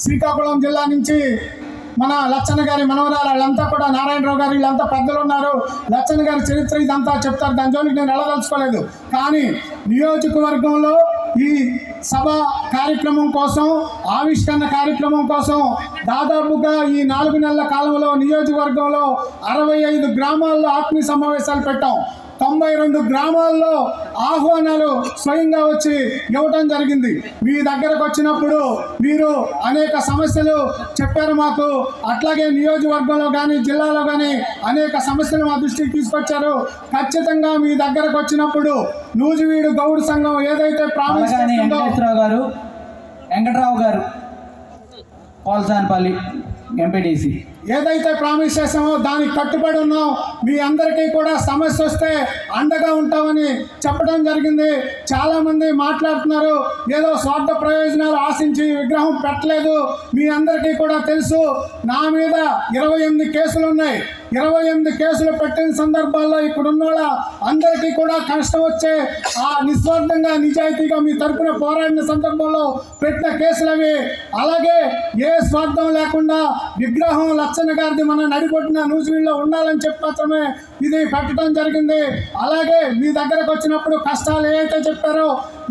శ్రీకాకుళం జిల్లా నుంచి మన లచ్చన్న గారి మనవరాలు వాళ్ళంతా కూడా నారాయణరావు గారు వీళ్ళంతా పెద్దలు ఉన్నారు. లచ్చన్న గారి చరిత్ర ఇదంతా చెప్తారు, దాని జోలికి నేను వెళ్ళదలుచుకోలేదు. కానీ నియోజకవర్గంలో ఈ సభ కార్యక్రమం కోసం, ఆవిష్కరణ కార్యక్రమం కోసం దాదాపుగా ఈ 4 నెలల కాలంలో నియోజకవర్గంలో 65 గ్రామాల్లో ఆత్మీయ సమావేశాలు పెట్టాం. 92 గ్రామాల్లో ఆహ్వానాలు స్వయంగా వచ్చి ఇవ్వటం జరిగింది. మీ దగ్గరకు వచ్చినప్పుడు మీరు అనేక సమస్యలు చెప్పారు మాకు. అట్లాగే నియోజకవర్గంలో కానీ జిల్లాలో కానీ అనేక సమస్యలు మా దృష్టికి తీసుకొచ్చారు. ఖచ్చితంగా మీ దగ్గరకు వచ్చినప్పుడు నూజివీడు గౌడ్ సంఘం ఏదైతే వెంకట్రావు గారు పోల్సానపల్లి ఎంపీటీసీ ఏదైతే ప్రామిస్ చేసామో దానికి కట్టుబడి ఉన్నాం. మీ అందరికీ కూడా సమస్య వస్తే అండగా ఉంటామని చెప్పడం జరిగింది. చాలామంది మాట్లాడుతున్నారు, ఏదో స్వార్థ ప్రయోజనాలు ఆశించి విగ్రహం పెట్టలేదు. మీ అందరికీ కూడా తెలుసు, నా మీద 28 కేసులు ఉన్నాయి. 28 కేసులు పెట్టిన సందర్భాల్లో ఇక్కడున్న వాళ్ళ అందరికీ కూడా కష్టం వచ్చే ఆ నిస్వార్థంగా నిజాయితీగా మీ తరపున పోరాడిన సందర్భంలో పెట్టిన కేసులు అవి. అలాగే ఏ స్వార్థం లేకుండా విగ్రహం లచ్చన్న గారిది మన నడిపొట్టిన నూజివీడులో ఉండాలని చెప్పి మాత్రమే ఇది పెట్టడం జరిగింది. అలాగే మీ దగ్గరకు వచ్చినప్పుడు కష్టాలు ఏవైతే చెప్పారో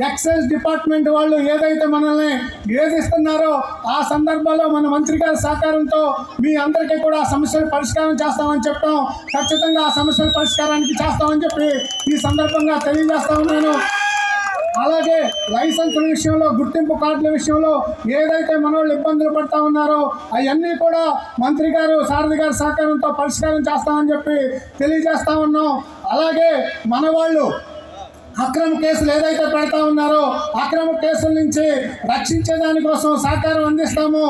ఎక్సైజ్ డిపార్ట్మెంట్ వాళ్ళు ఏదైతే మనల్ని వేధిస్తున్నారో ఆ సందర్భంలో మన మంత్రి గారి సహకారంతో మీ అందరికీ కూడా సమస్యలు పరిష్కారం చేస్తామని చెప్పాం. ఖచ్చితంగా ఆ సమస్యల పరిష్కారానికి చేస్తామని చెప్పి ఈ సందర్భంగా తెలియజేస్తా ఉన్నాను. అలాగే లైసెన్సుల విషయంలో, గుర్తింపు కార్డుల విషయంలో ఏదైతే మనోళ్ళు ఇబ్బందులు పడతా ఉన్నారో అవన్నీ కూడా మంత్రి గారు, సారథి గారి సహకారంతో పరిష్కారం చేస్తామని చెప్పి తెలియజేస్తా ఉన్నాం. అలాగే మన వాళ్ళు అక్రమ కేసులు ఏదైతే పెడతా ఉన్నారో అక్రమ కేసుల నుంచి రక్షించే దానికోసం సహకారం అందిస్తాము.